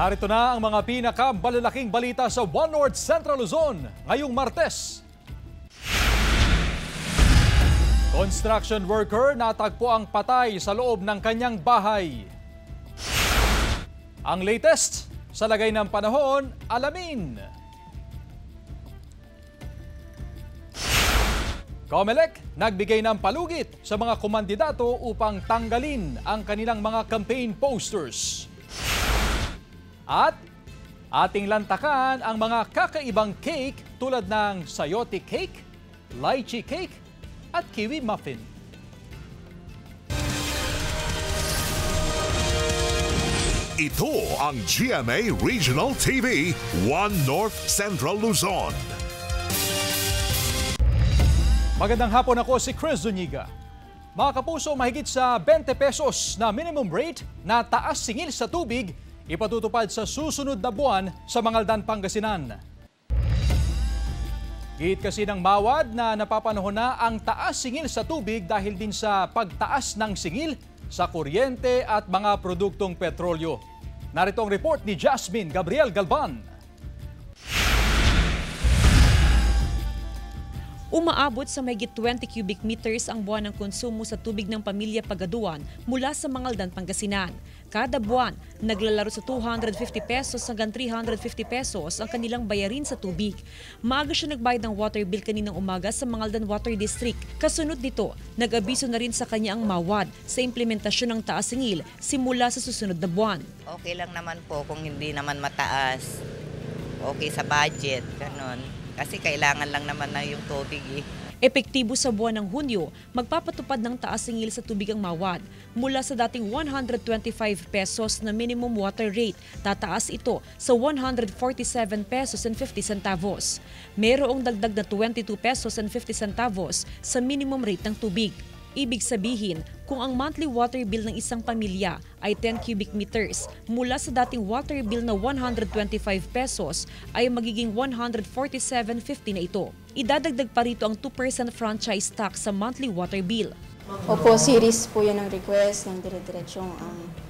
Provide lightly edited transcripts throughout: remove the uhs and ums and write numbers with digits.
Narito na ang mga pinakamalalaking balita sa One North Central Luzon ngayong Martes. Construction worker natagpo ang patay sa loob ng kanyang bahay. Ang latest sa lagay ng panahon, alamin. COMELEC nagbigay ng palugit sa mga kumandidato upang tanggalin ang kanilang mga campaign posters. At ating lantakan ang mga kakaibang cake tulad ng sayote cake, lychee cake at kiwi muffin. Ito ang GMA Regional TV, One North Central Luzon. Magandang hapon, ako si Chris Zuniga. Mga kapuso, mahigit sa 20 pesos na minimum rate na taas singil sa tubig ipatutupad sa susunod na buwan sa Mangaldan, Pangasinan. Giit kasi ng MAWAD na napapanahon na ang taas singil sa tubig dahil din sa pagtaas ng singil sa kuryente at mga produktong petrolyo. Narito ang report ni Jasmine Gabriel Galban. Umaabot sa mahigit 20 cubic meters ang buwan ng konsumo sa tubig ng pamilya Pagaduan mula sa Mangaldan, Pangasinan. Kada buwan, naglalaro sa 250 pesos hanggang 350 pesos ang kanilang bayarin sa tubig. Maaga siya nagbayad ng water bill kaninang umaga sa Mangaldan Water District. Kasunod nito, nag-abiso na rin sa kanya ang MAWAD sa implementasyon ng taas singil simula sa susunod na buwan. Okay lang naman po kung hindi naman mataas. Okay sa budget, ganun. Kasi kailangan lang naman na yung tubig eh. Epektibo sa buwan ng Hunyo, magpapatupad ng taas singil sa tubig ang MAWAD. Mula sa dating 125 pesos na minimum water rate, tataas ito sa 147 pesos and 50 centavos. Mayroong dagdag na 22 pesos and 50 centavos sa minimum rate ng tubig. Ibig sabihin, kung ang monthly water bill ng isang pamilya ay 10 cubic meters, mula sa dating water bill na 125 pesos ay magiging 147.50 na ito. Idadagdag pa rito ang 2% franchise tax sa monthly water bill. Opo, series po yan ang request ng dire-diretsyong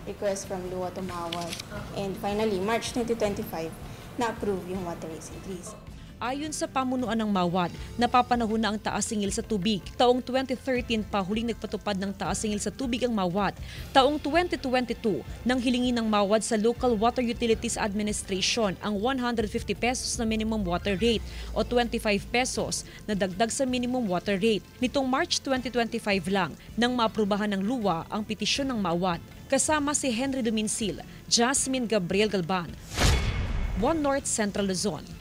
request from Luwa to MAWAD. And finally, March 2025, na-approve yung water rates increase. Ayon sa pamunuan ng MAWAD, napapanahon na ang taas singil sa tubig. Taong 2013 pa huling nagpatupad ng taas singil sa tubig ang MAWAD. Taong 2022, nang hilingin ng MAWAD sa Local Water Utilities Administration ang 150 pesos na minimum water rate o 25 pesos na dagdag sa minimum water rate. Nitong March 2025 lang nang maaprubahan ng luwa ang petisyon ng MAWAD. Kasama si Henry Duminsil, Jasmine Gabriel Galban, One North Central Luzon.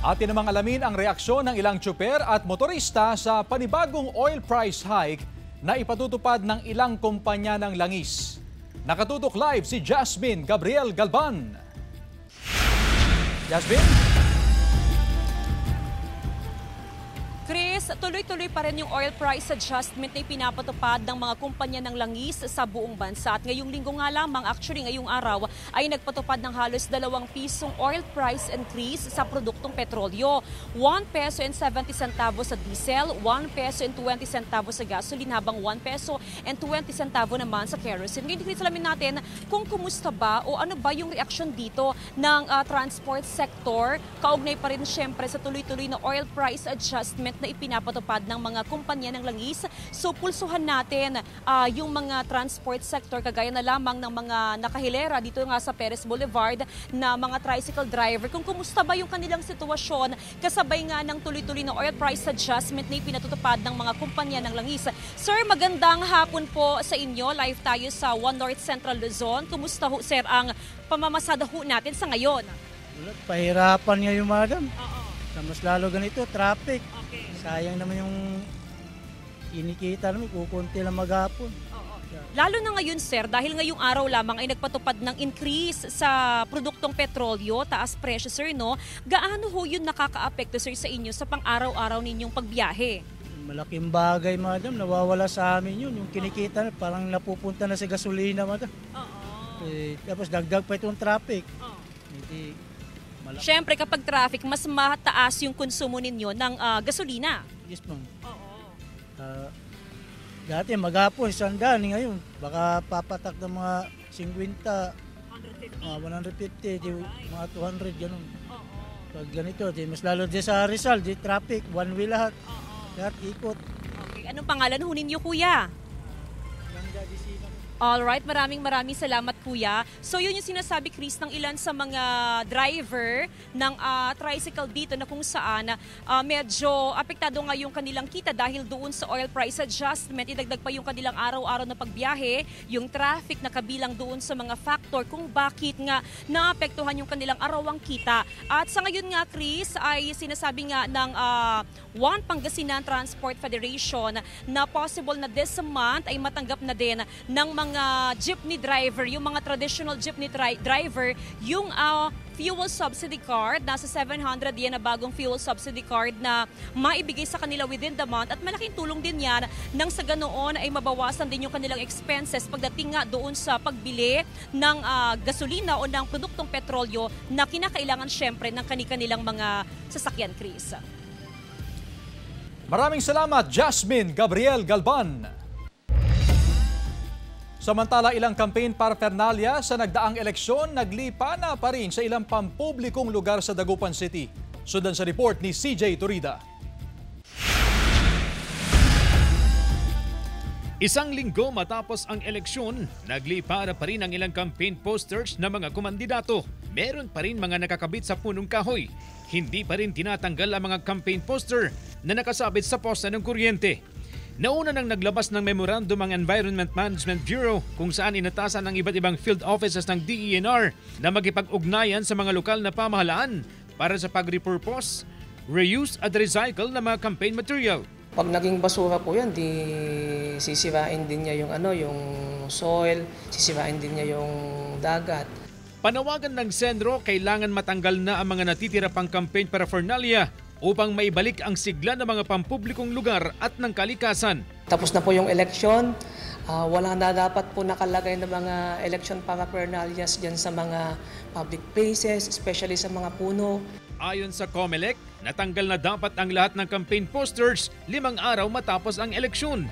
Atin namang alamin ang reaksyon ng ilang tsuper at motorista sa panibagong oil price hike na ipatutupad ng ilang kumpanya ng langis. Nakatutok live si Jasmine Gabriel Galban. Jasmine? Chris, tuloy-tuloy pa rin yung oil price adjustment na ipinapatupad ng mga kumpanya ng langis sa buong bansa. At ngayong linggo nga lamang, actually ngayong araw, ay nagpatupad ng halos 2 pisong oil price increase sa produktong petrolyo. 1 peso and 70 centavos sa diesel, 1 peso and 20 centavos sa gasoline, habang 1 peso and 20 centavo naman sa kerosene. Ngayon, Chris, alamin natin kung kumusta ba o ano ba yung reaksyon dito ng transport sector. Kaugnay pa rin siyempre sa tuloy-tuloy na oil price adjustment na ipinapatupad ng mga kumpanya ng langis. So pulsuhan natin yung mga transport sector, kagaya na lamang ng mga nakahilera dito nga sa Perez Boulevard na mga tricycle driver. Kung kumusta ba yung kanilang sitwasyon kasabay nga ng tuloy-tuloy na oil price adjustment na ipinatutupad ng mga kumpanya ng langis. Sir, magandang hapon po sa inyo. Live tayo sa One North Central Luzon. Kumusta ho, sir, ang pamamasada ho natin sa ngayon? Pahirapan nga yung madam. Oo. Mas lalo ganito, traffic. Okay. Sayang naman yung inikita namin, kukunti lang maghapon. Oo. Lalo na ngayon, sir, dahil ngayong araw lamang ay nagpatupad ng increase sa produktong petrolyo, taas presyo, sir, no? Gaano ho yun nakaka-apekto, sir, sa inyo sa pang-araw-araw ninyong pagbiyahe? Malaking bagay, madam. Nawawala sa amin yun. Yung kinikita, parang napupunta na sa gasolina, madam. Oo. Tapos dagdag pa itong traffic. Oo. Hindi... Siyempre, kapag traffic, mas mataas yung konsumo ninyo ng gasolina. Yes, ma'am. Oo. Dati maghapon, 100. Ngayon, baka papatak ng mga 50. 100 150, di, mga 200, ganun. Pag ganito, di, mas lalo di sa Rizal, di traffic, one way lahat. Lahat ikot. Okay. Anong pangalan ho ninyo, kuya? Ganda di sila. Alright, maraming salamat kuya. So yun yung sinasabi, Chris, ng ilan sa mga driver ng tricycle dito na kung saan medyo apektado nga yung kanilang kita dahil doon sa oil price adjustment. Idagdag pa yung kanilang araw-araw na pagbiyahe, yung traffic na kabilang doon sa mga factor kung bakit nga naapektuhan yung kanilang arawang kita. At sa ngayon nga, Chris, ay sinasabi nga ng One Pangasinan Transport Federation na possible na this month ay matanggap na din ng mga jeepney driver, yung mga traditional jeepney driver, yung fuel subsidy card, nasa 700 yan na bagong fuel subsidy card na maibigay sa kanila within the month at malaking tulong din yan nang sa ganoon ay mabawasan din yung kanilang expenses pagdating nga doon sa pagbili ng gasolina o ng produktong petrolyo na kinakailangan syempre ng kanilang mga sasakyan, Chris. Maraming salamat, Jasmine Gabriel Galban. Samantala, ilang campaign paraphernalia sa nagdaang eleksyon naglipa na pa rin sa ilang pampublikong lugar sa Dagupan City. Sundan sa report ni CJ Turida. Isang linggo matapos ang eleksyon, naglipa na pa rin ang ilang campaign posters ng mga kumandidato. Meron pa rin mga nakakabit sa punong kahoy. Hindi pa rin tinatanggal ang mga campaign poster na nakasabit sa posta ng kuryente. Nauna nang naglabas ng memorandum ang Environment Management Bureau kung saan inatasan ng iba't ibang field offices ng DENR na magipag-ugnayan sa mga lokal na pamahalaan para sa pag-repurpose, reuse at recycle ng mga campaign material. Pag naging basura po yan, di sisirain din niya yung yung soil, sisirain din niya yung dagat. Panawagan ng Senro, kailangan matanggal na ang mga natitira pang campaign paraphernalia upang maibalik ang sigla ng mga pampublikong lugar at ng kalikasan. Tapos na po yung eleksyon, wala na dapat po nakalagay ng mga election paraphernalias dyan sa mga public places, especially sa mga puno. Ayon sa COMELEC, natanggal na dapat ang lahat ng campaign posters 5 araw matapos ang eleksyon.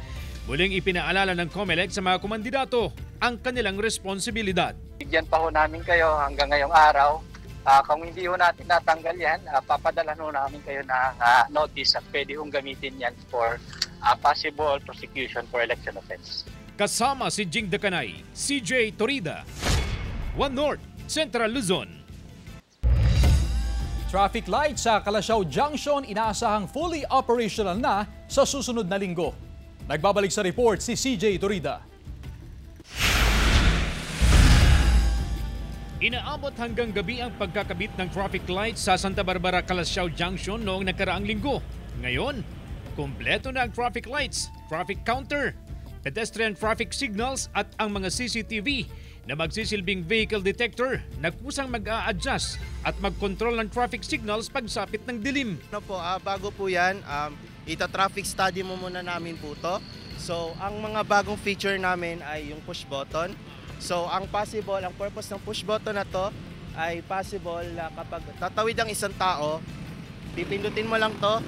Muling ipinaalala ng COMELEC sa mga kumandidato ang kanilang responsibilidad. Bigyan pa ho namin kayo hanggang ngayong araw. Kung hindi ho natin natanggal yan, papadala ho namin kayo ng notice at pwede hong gamitin yan for possible prosecution for election offense. Kasama si Jing Dakanay, CJ Turida, One North, Central Luzon. Traffic light sa Calasiao Junction inaasahang fully operational na sa susunod na linggo. Nagbabalik sa report si CJ Turida. Inaabot hanggang gabi ang pagkakabit ng traffic lights sa Santa Barbara, Calasiao Junction noong nakaraang linggo. Ngayon, kumpleto na ang traffic lights, traffic counter, pedestrian traffic signals at ang mga CCTV na magsisilbing vehicle detector na kusang mag-a-adjust at mag-control ng traffic signals pagsapit ng dilim. Bago po yan, ita-traffic study mo muna namin po to. So, ang mga bagong feature namin ay yung push button. So, ang purpose ng push button na to ay possible na kapag tatawid ang isang tao, pipindutin mo lang to.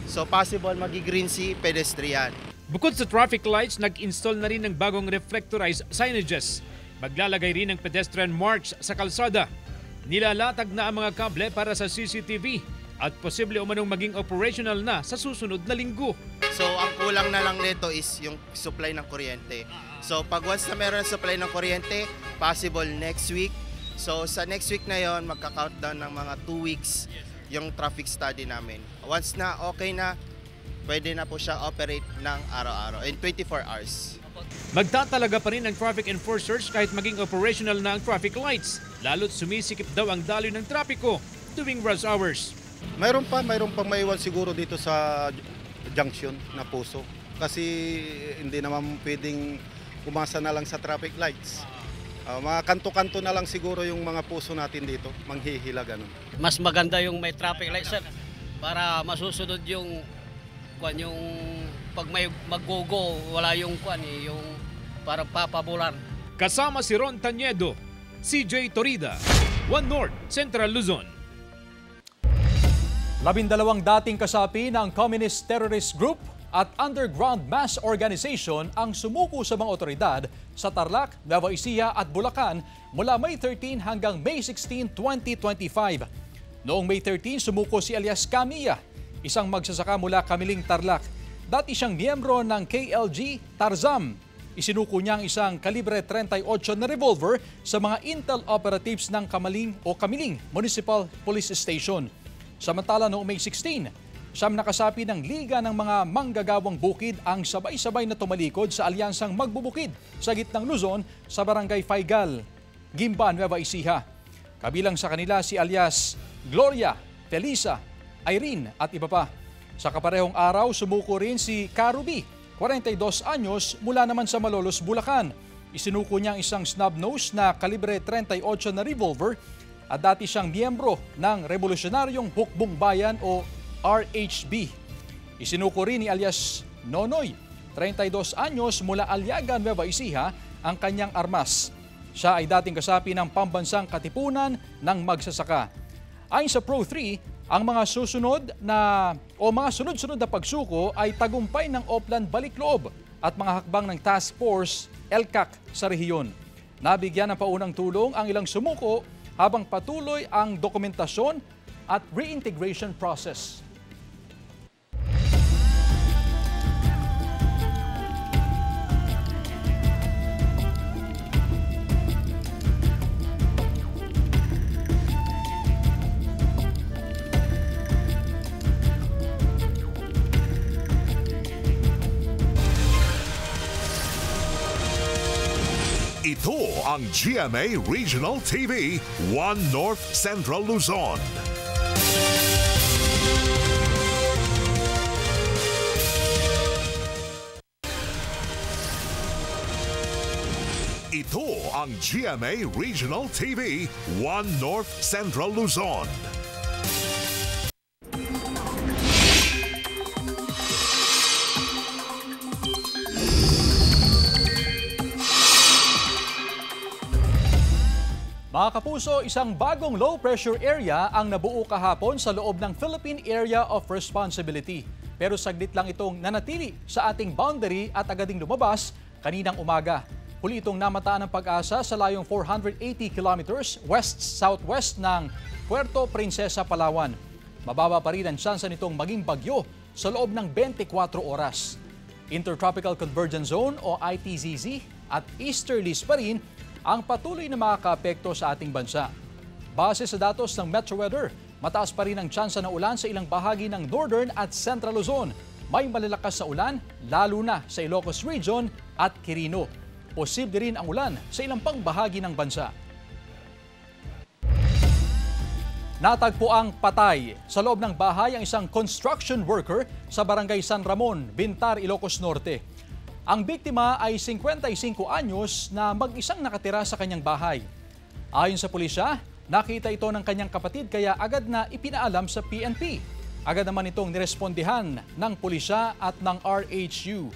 So, possible magi-green si pedestrian. Bukod sa traffic lights, nag-install na rin ng bagong reflectorized signages. Maglalagay rin ng pedestrian marks sa kalsada. Nilalatag na ang mga kable para sa CCTV at posible umanong maging operational na sa susunod na linggo. So, ang kulang na lang nito is yung supply ng kuryente. So, pag once na meron supply ng kuryente, possible next week. So, sa next week na yon, magka-countdown ng mga 2 weeks yung traffic study namin. Once na okay na, pwede na po siya operate ng araw-araw in 24 hours. Magtatalaga pa rin ang traffic enforcers kahit maging operational na ang traffic lights. Lalo't sumisikip daw ang daloy ng trapiko tuwing rush hours. Mayroon pang maiwan siguro dito sa junction na puso. Kasi hindi naman pwedeng umasa na lang sa traffic lights. Mga kanto-kanto na lang siguro yung mga puso natin dito, manghihila ganun. Mas maganda yung may traffic lights para masusunod yung pag may mag-go-go, wala yung yung parang papabulan. Kasama si Ron Taniedo, CJ Turida, One North, Central Luzon. 12 dating kasapi ng Communist Terrorist Group at Underground Mass Organization ang sumuko sa mga otoridad sa Tarlac, Nueva Ecija at Bulacan mula May 13 hanggang May 16, 2025. Noong May 13, sumuko si alias Camilla, isang magsasaka mula Kamiling, Tarlac. Dati siyang miyembro ng KLG Tarzam. Isinuko niya ang isang kalibre 38 na revolver sa mga intel operatives ng Kamiling Municipal Police Station. Samantala noong May 16, siyam nakasapi ng Liga ng mga Manggagawang Bukid ang sabay-sabay na tumalikod sa alyansang magbubukid sa gitnang Luzon sa Barangay Faigal, Gimba, Nueva Ecija. Kabilang sa kanila si alias Gloria, Felisa, Irene at iba pa. Sa kaparehong araw, sumuko rin si Karubi, 42 anyos, mula naman sa Malolos, Bulacan. Isinuko niya ang isang snub-nose na kalibre 38 na revolver at dati siyang miyembro ng Revolusyonaryong Hukbong Bayan o RHB. Isinuko rin ni alias Nonoy, 32 anyos, mula Aliaga, Nueva Ecija, ang kanyang armas. Siya ay dating kasapi ng Pambansang Katipunan ng Magsasaka. Ayon sa Pro3, ang mga sunod-sunod na pagsuko ay tagumpay ng Oplan Balikloob at mga hakbang ng Task Force LCAC sa rehiyon. Nabigyan ng paunang tulong ang ilang sumuko habang patuloy ang dokumentasyon at reintegration process. Ito ang GMA Regional TV, 1 North Central Luzon. Ito ang GMA Regional TV, 1 North Central Luzon. Mga kapuso, isang bagong low-pressure area ang nabuo kahapon sa loob ng Philippine Area of Responsibility. Pero saglit lang itong nanatili sa ating boundary at agading lumabas kaninang umaga. Huli itong namataan ng pag-asa sa layong 480 kilometers west-southwest ng Puerto Princesa, Palawan. Mababa pa rin ang tsansa nitong maging bagyo sa loob ng 24 oras. Intertropical Convergence Zone o ITZZ at easterlies pa rin ang patuloy na makakaapekto sa ating bansa. Base sa datos ng Metro Weather, mataas pa rin ang tsansa ng ulan sa ilang bahagi ng Northern at Central Luzon. May malalakas na ulan, lalo na sa Ilocos Region at Quirino. Posible rin ang ulan sa ilang pang bahagi ng bansa. Natagpo ang patay sa loob ng bahay ang isang construction worker sa Barangay San Ramon, Bintar, Ilocos Norte. Ang biktima ay 55 anyos na mag-isang nakatira sa kanyang bahay. Ayon sa pulisya, nakita ito ng kanyang kapatid kaya agad na ipinaalam sa PNP. Agad naman itong nirespondihan ng pulisya at ng RHU.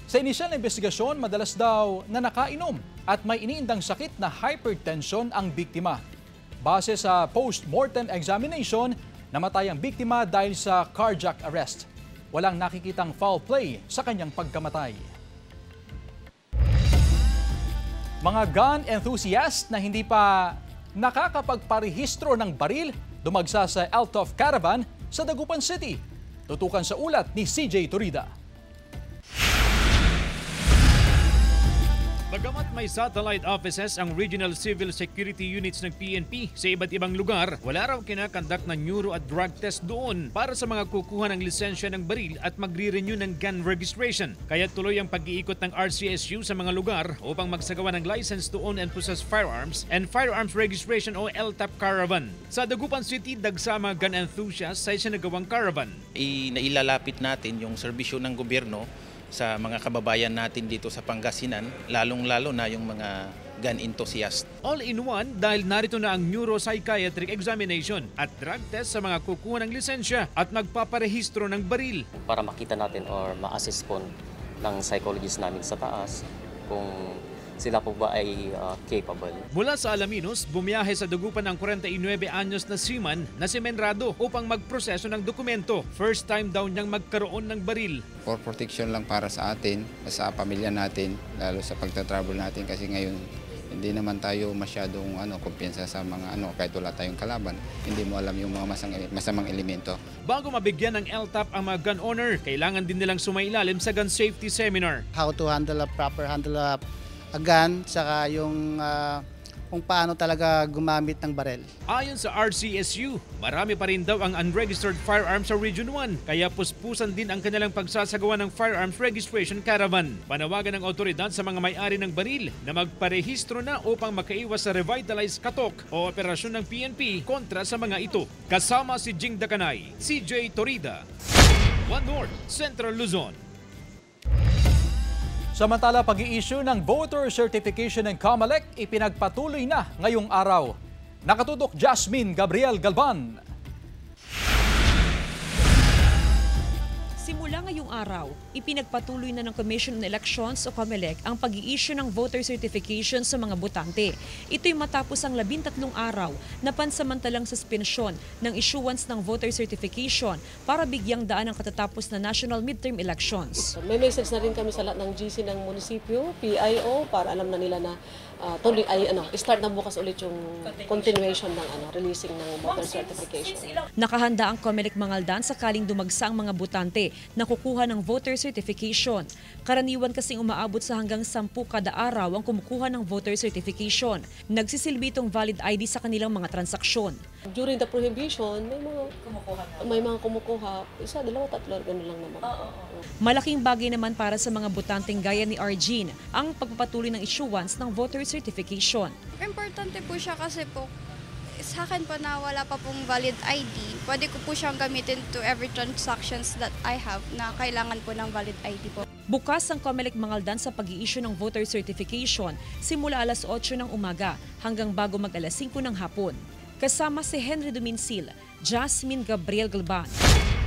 Sa inisyal na investigasyon, madalas daw na nakainom at may iniindang sakit na hypertension ang biktima. Base sa post-mortem examination, namatay ang biktima dahil sa cardiac arrest. Walang nakikitang foul play sa kanyang pagkamatay. Mga gun enthusiast na hindi pa nakakapagparehistro ng baril dumagsa sa Altov Caravan sa Dagupan City. Tutukan sa ulat ni CJ Turida. Bagamat may satellite offices ang Regional Civil Security Units ng PNP sa iba't ibang lugar, wala raw kinakandak ng neuro at drug test doon para sa mga kukuha ng lisensya ng baril at magre-renew ng gun registration. Kaya tuloy ang pag-iikot ng RCSU sa mga lugar upang magsagawa ng license to own and possess firearms and firearms registration o LTAP caravan. Sa Dagupan City, dagsa mga gun enthusiasts sa isinagawang caravan. Nailalapit natin yung serbisyo ng gobyerno sa mga kababayan natin dito sa Pangasinan, lalong-lalo na yung mga gun enthusiast. All-in-one dahil narito na ang neuropsychiatric examination at drug test sa mga kukuha ng lisensya at magpaparehistro ng baril. Para makita natin or ma-assist po ng psychologist namin sa taas kung sila po ba ay capable. Mula sa Alaminos, bumiyahe sa Dagupan ng 49 anyos na seaman na si Menrado upang magproseso ng dokumento. First time daw niyang magkaroon ng baril. For protection lang para sa atin, sa pamilya natin, lalo sa pagtatravel natin kasi ngayon hindi naman tayo masyadong kumpiyansa sa mga kahit wala tayong kalaban. Hindi mo alam yung mga masamang elemento. Bago mabigyan ng LTAP ang mga gun owner, kailangan din nilang sumailalim sa gun safety seminar. How to handle proper handle a gun, saka yung kung paano talaga gumamit ng barel. Ayon sa RCSU, marami pa rin daw ang unregistered firearms sa Region 1, kaya puspusan din ang kanilang pagsasagawa ng firearms registration caravan. Panawagan ng otoridad sa mga may-ari ng baril na magparehistro na upang makaiwas sa revitalized katok o operasyon ng PNP kontra sa mga ito. Kasama si Jing Dakanay, CJ Torida, One North, Central Luzon. Samantala, pag-i-issue ng voter certification ng COMELEC ipinagpatuloy na ngayong araw. Nakatutok Jasmine Gabriel Galban. Simula ngayong araw, ipinagpatuloy na ng Commission on Elections o COMELEC ang pag-i-issue ng voter certification sa mga botante. Ito'y matapos ang 13 araw na pansamantalang suspensyon ng issuance ng voter certification para bigyang daan ang katatapos na national midterm elections. May message na rin kami sa lahat ng GC ng munisipyo, PIO, para alam na nila na tuloy ay start na bukas ulit yung continuation ng releasing ng voter certification. Nakahanda ang COMELEC Mangaldan sakaling dumagsa ang mga botante na kukuha ng voter certification. Karaniwan kasing umaabot sa hanggang 10 kada araw ang kumukuha ng voter certification. Nagsisilbi itong valid ID sa kanilang mga transaksyon. During the prohibition, may mga kumukuha, isa, dalawa, tatlo, gano'n lang naman. Malaking bagay naman para sa mga botanteng gaya ni Arjin ang pagpapatuloy ng issuance ng voter certification. Importante po siya kasi po, sa akin po na wala pa pong valid ID, pwede ko po siyang gamitin to every transactions that I have na kailangan po ng valid ID po. Bukas ang COMELEC Mangaldan sa pag-i-issue ng voter certification simula alas 8 ng umaga hanggang bago mag alas 5 ng hapon. Kasama si Henry Duminsil, Jasmine Gabriel Galban,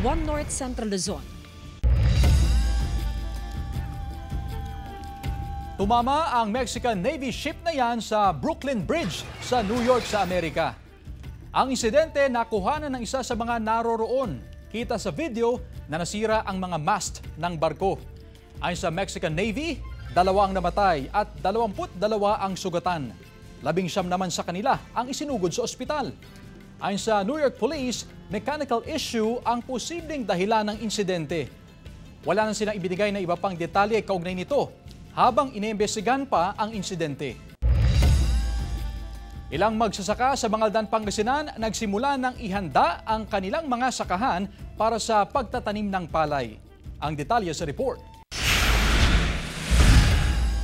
One North, Central Luzon. Tumama ang Mexican Navy ship na yan sa Brooklyn Bridge sa New York sa Amerika. Ang insidente nakuhanan ng isa sa mga naroroon. Kita sa video na nasira ang mga mast ng barko. Ayon sa Mexican Navy, 2 ang namatay at 22 ang sugatan. 19 naman sa kanila ang isinugod sa ospital. Ayon sa New York Police, mechanical issue ang posibleng dahilan ng insidente. Wala na silang ibinigay na iba pang detalye kaugnay nito habang iniimbestigahan pa ang insidente. Ilang magsasaka sa Mangaldan, Pangasinan nagsimula ng ihanda ang kanilang mga sakahan para sa pagtatanim ng palay. Ang detalye sa report.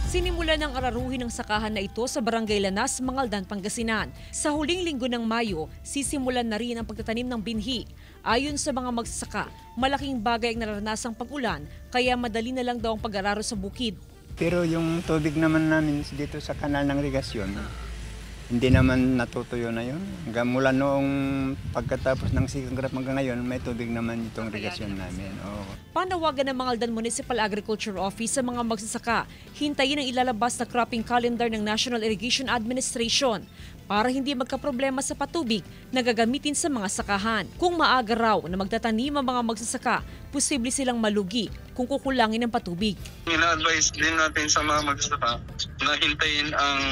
Sinimulan ng araruhin ng sakahan na ito sa Barangay Lanas, Mangaldan, Pangasinan. Sa huling linggo ng Mayo, sisimulan na rin ang pagtatanim ng binhi. Ayon sa mga magsasaka, malaking bagay ang naranasang pag-ulan kaya madali na lang daw ang pag-araro sa bukid. Pero yung tubig naman namin dito sa kanal ng irigasyon, hindi naman natutuyo na yun. Hanggang mula noong pagkatapos ng sikangrap hanggang ngayon, may tubig naman itong irigasyon namin. Oo. Panawagan ng Mangaldan Municipal Agriculture Office sa mga magsasaka, hintayin ang ilalabas na cropping calendar ng National Irrigation Administration para hindi magkaproblema sa patubig na gagamitin sa mga sakahan. Kung maaga raw na magtatanim ang mga magsasaka, posible silang malugi kung kukulangin ang patubig. Ina-advise din natin sa mga magsasaka na hintayin ang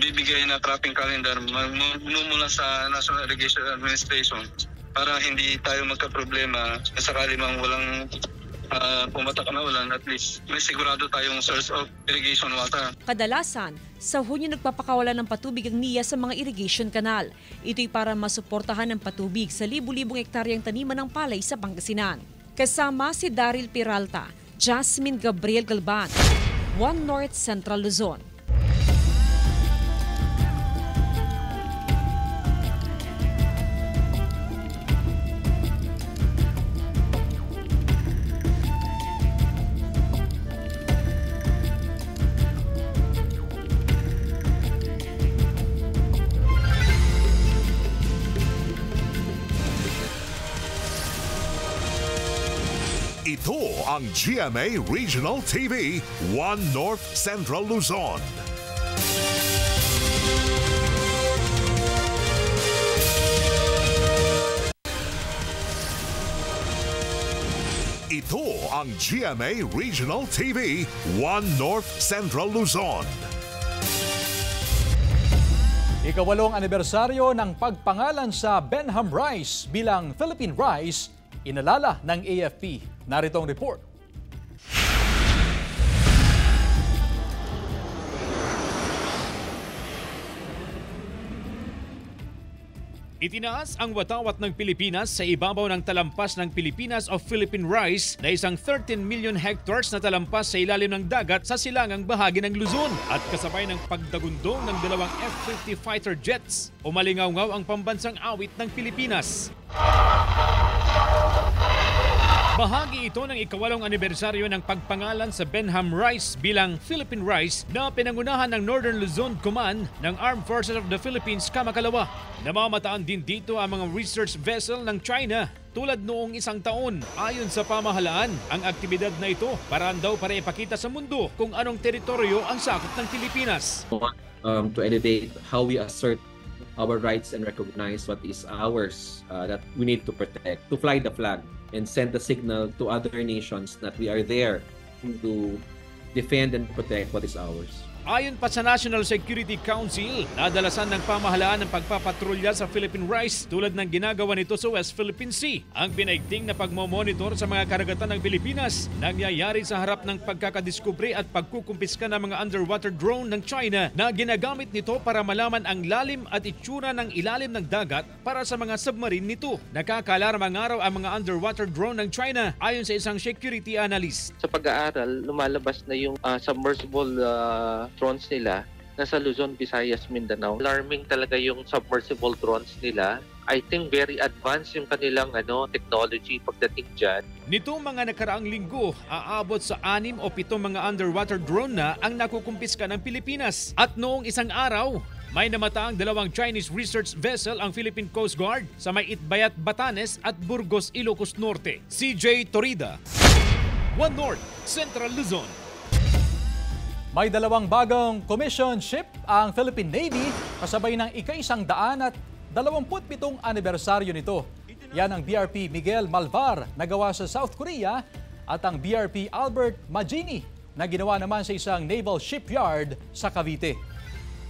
bibigay na cropping calendar mula sa National Irrigation Administration para hindi tayo magka-problema sakali mang walang pumatak na ulan, at least may sigurado tayong source of irrigation water. Kadalasan, sa Hunyo nagpapakawalan ng patubig ang NIA sa mga irrigation canal. Ito'y para masuportahan ng patubig sa libu-libong hektaryang taniman ng palay sa Pangasinan. Kasama si Daryl Peralta, Jasmine Gabriel Galban, One North, Central Luzon. Ito ang GMA Regional TV, 1 North Central Luzon. Ito ang GMA Regional TV, 1 North Central Luzon. Ikawalong anibersaryo ng pagpangalan sa Benham Rice bilang Philippine Rice, inalala ng AFP. Narito ang report. Itinaas ang watawat ng Pilipinas sa ibabaw ng talampas ng Pilipinas of Philippine Rice na isang 13 million hectares na talampas sa ilalim ng dagat sa silangang bahagi ng Luzon. At kasabay ng pagdagundong ng dalawang F-50 fighter jets, umalingaw-ngaw ang pambansang awit ng Pilipinas. Bahagi ito ng ikawalong anibersaryo ng pagpangalan sa Benham Rice bilang Philippine Rice na pinangunahan ng Northern Luzon Command ng Armed Forces of the Philippines Kamakalawa. Namamataan din dito ang mga research vessel ng China tulad noong isang taon. Ayon sa pamahalaan, ang aktibidad na ito paraan daw para ipakita sa mundo kung anong teritoryo ang sakop ng Pilipinas. To elevate how we assert our rights and recognize what is ours that we need to protect, to fly the flag and send a signal to other nations that we are there to defend and protect what is ours. Ayon pa sa National Security Council, nadalasan ng pamahalaan ng pagpapatrolya sa Philippine Rice tulad ng ginagawa nito sa West Philippine Sea. Ang pinaigting na pagmomonitor sa mga karagatan ng Pilipinas nangyayari sa harap ng pagkakadiskubre at pagkukumpiska ng mga underwater drone ng China na ginagamit nito para malaman ang lalim at itsura ng ilalim ng dagat para sa mga submarine nito. Nakakalarmang araw ang mga underwater drone ng China ayon sa isang security analyst. Sa pag-aaral, lumalabas na yung submersible drones nila nasa Luzon, Visayas, Mindanao. Alarming talaga yung submersible drones nila. I think very advanced yung kanilang technology pagdating dyan. Nitong mga nakaraang linggo, aabot sa 6 o 7 mga underwater drone na ang nakukumpiska ng Pilipinas. At noong isang araw, may namataang 2 Chinese research vessel ang Philippine Coast Guard sa may Itbayat, Batanes at Burgos, Ilocos Norte. CJ Torida, 1 North Central Luzon. May 2 bagong commission ship ang Philippine Navy kasabay ng ika-127 anibersaryo nito. Yan ang BRP Miguel Malvar na gawa sa South Korea at ang BRP Albert Magini na ginawa naman sa isang naval shipyard sa Cavite.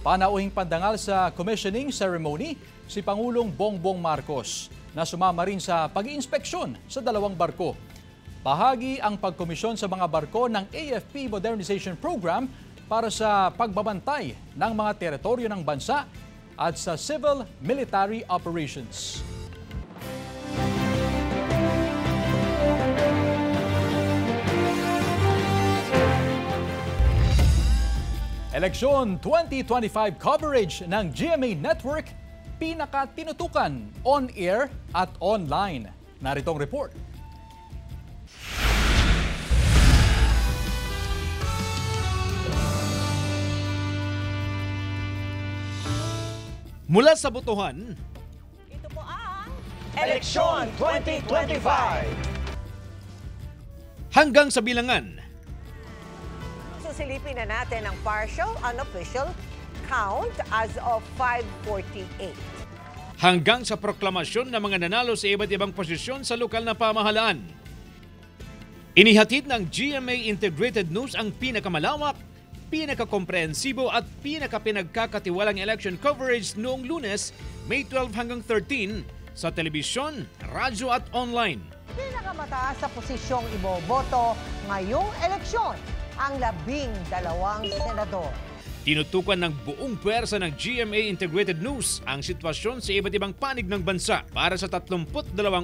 Panauhing pandangal sa commissioning ceremony si Pangulong Bongbong Marcos na sumama rin sa pag-iinspeksyon sa 2 barko. Bahagi ang pagkomisyon sa mga barko ng AFP Modernization Program para sa pagbabantay ng mga teritoryo ng bansa at sa civil military operations. Eleksyon 2025 coverage ng GMA Network, pinakatinutukan on-air at online. Narito ang report. Mula sa botohan, ito po ang Eleksyon 2025. Hanggang sa bilangan. Susilipin na natin ang partial unofficial count as of 5:48. Hanggang sa proklamasyon ng mga nanalo sa iba't ibang posisyon sa lokal na pamahalaan. Inihatid ng GMA Integrated News ang pinakamalawak, pinakakomprehensibo at pinakapinagkakatiwalang election coverage noong Lunes, May 12 hanggang 13 sa telebisyon, radyo at online. Pinakamataas sa posisyong iboboto ngayong eleksyon ang 12 senador. Tinutukan ng buong puwersa ng GMA Integrated News ang sitwasyon sa iba't ibang panig ng bansa para sa 32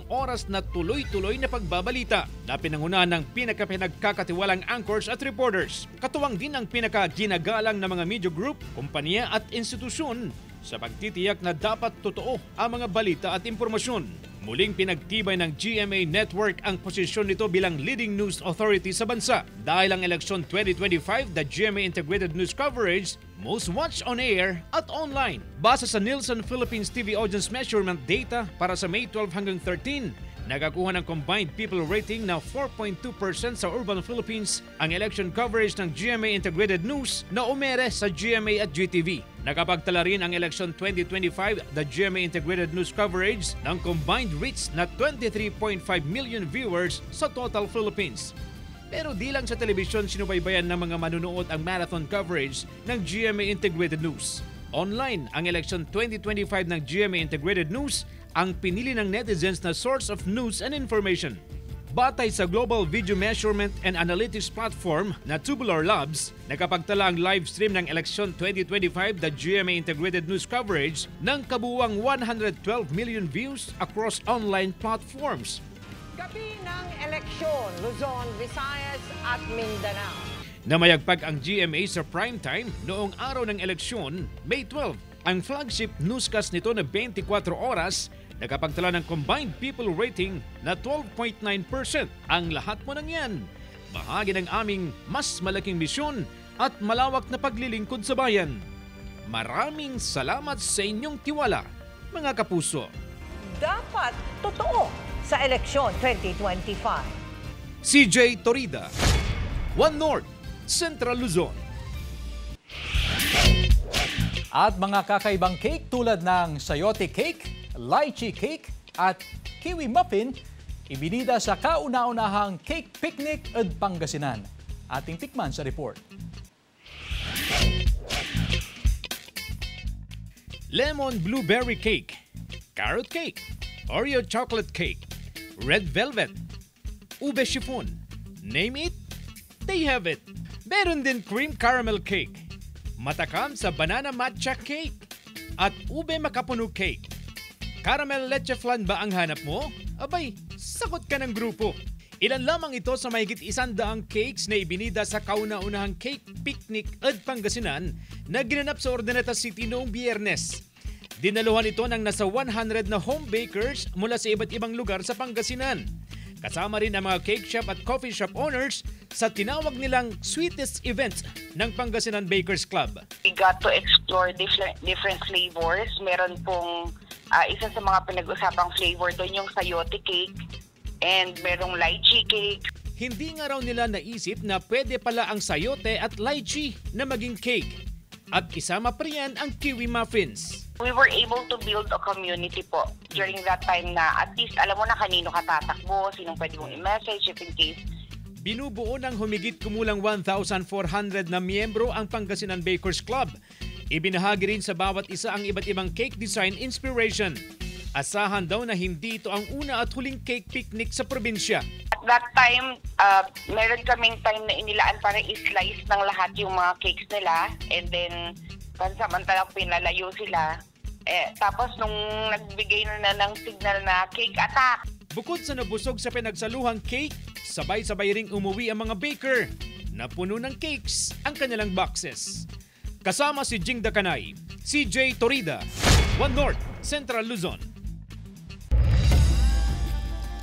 oras na tuloy-tuloy na pagbabalita na pinangunahan ng pinakapinagkakatiwalang anchors at reporters. Katuwang din ang pinakaginagalang na mga media group, kumpanya at institusyon sa pagtitiyak na dapat totoo ang mga balita at impormasyon. Muling pinagtibay ng GMA Network ang posisyon nito bilang leading news authority sa bansa dahil ang eleksyon 2025, the GMA Integrated News coverage, most watched on air at online. Base sa Nielsen Philippines TV audience measurement data para sa May 12 hanggang 13, Nakakuha ng combined people rating na 4.2% sa urban Philippines ang election coverage ng GMA Integrated News na umere sa GMA at GTV. Nakapagtala rin ang election 2025 the GMA Integrated News coverage ng combined reach na 23.5 million viewers sa total Philippines. Pero di lang sa telebisyon sinubaybayan ng mga manunood ang marathon coverage ng GMA Integrated News. Online ang election 2025 ng GMA Integrated News ang pinili ng netizens na source of news and information. Batay sa Global Video Measurement and Analytics Platform na Tubular Labs, nakapagtala ang live stream ng election 2025 the GMA Integrated News coverage ng kabuuang 112 million views across online platforms. Gabi ng eleksyon, Luzon, Visayas at Mindanao. Namayagpag ang GMA sa primetime noong araw ng eleksyon, May 12. Ang flagship newscast nito na 24 oras, nakapagtala ng combined people rating na 12.9%. Ang lahat mo nang yan, bahagi ng aming mas malaking misyon at malawak na paglilingkod sa bayan. Maraming salamat sa inyong tiwala, mga kapuso. Dapat totoo sa eleksyon 2025. CJ Torida, One North, Central Luzon. At mga kakaibang cake tulad ng sayote cake, lychee cake at kiwi muffin, ibinida sa kauna-unahang cake picnic at Pangasinan. Ating tikman sa report. Lemon blueberry cake, carrot cake, Oreo chocolate cake, red velvet, ube chiffon. Name it, they have it. Meron din cream caramel cake, matakam sa banana matcha cake, at ube makapuno cake. Caramel leche flan ba ang hanap mo? Abay, sagot ka ng grupo. Ilan lamang ito sa mahigit 100 cakes na ibinida sa kauna-unahang cake picnic at Pangasinan na ginanap sa Urdaneta City noong Biyernes. Dinaluhan ito ng nasa 100 na home bakers mula sa iba't ibang lugar sa Pangasinan. Kasama rin ang mga cake shop at coffee shop owners sa tinawag nilang sweetest event ng Pangasinan Bakers Club. We got to explore different flavors. Meron pong isa sa mga pinag-usapang flavor doon yung sayote cake and merong lychee cake. Hindi nga raw nila naisip na pwede pala ang sayote at lychee na maging cake. At isama pa riyan ang kiwi muffins. We were able to build a community po during that time na at least alam mo na kanino ka tatakbo, sinong pwede mong i-message if in case. Binubuo ng humigit kumulang 1,400 na miyembro ang Pangasinan Bakers Club. Ibinahagi rin sa bawat isa ang iba't ibang cake design inspiration. Asahan daw na hindi ito ang una at huling cake picnic sa probinsya. At that time, meron kaming time na inilaan para i-slice ng lahat yung mga cakes nila and then pansamantalang pinalayo sila. Tapos nung nagbigay na ng signal na cake attack. Bukod sa nabusog sa pinagsaluhang cake, sabay-sabay ring umuwi ang mga baker na puno ng cakes ang kanilang boxes. Kasama si Jing Dakanay, CJ Torida, One North, Central Luzon.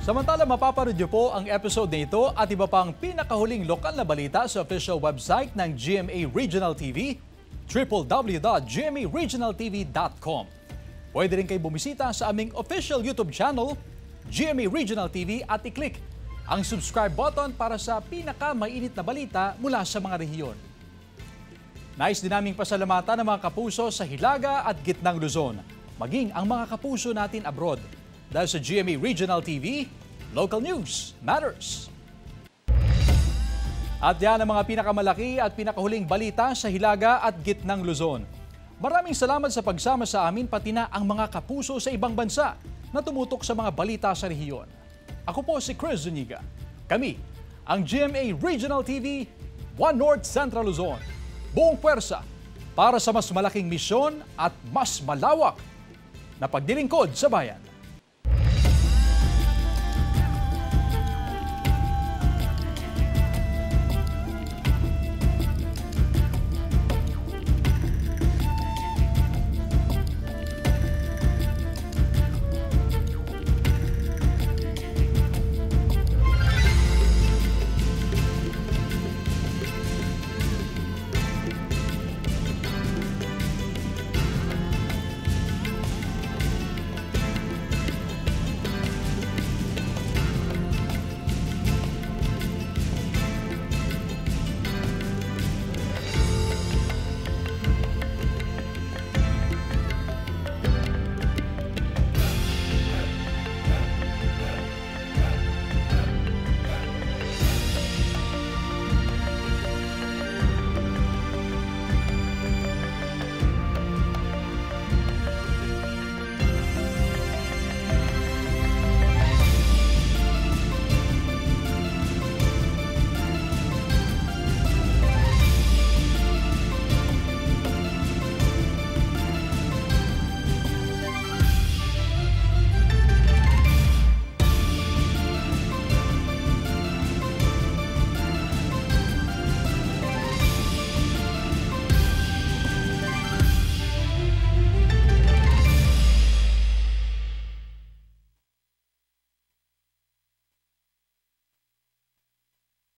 Samantala, mapapanood niyo po ang episode na ito at iba pang pinakahuling lokal na balita sa official website ng GMA Regional TV, www.gmaregionaltv.com. Pwede rin kayo bumisita sa aming official YouTube channel, GMA Regional TV, at i-click ang subscribe button para sa pinakamainit na balita mula sa mga rehiyon. Nais din naming pasalamatan ng mga kapuso sa Hilaga at Gitnang Luzon, maging ang mga kapuso natin abroad. Dahil sa GMA Regional TV, local news matters. At yan ang mga pinakamalaki at pinakahuling balita sa Hilaga at Gitnang Luzon. Maraming salamat sa pagsama sa amin pati na ang mga kapuso sa ibang bansa na tumutok sa mga balita sa rehiyon. Ako po si Chris Zuniga. Kami, ang GMA Regional TV, One North Central Luzon. Buong pwersa para sa mas malaking misyon at mas malawak na pagdilingkod sa bayan.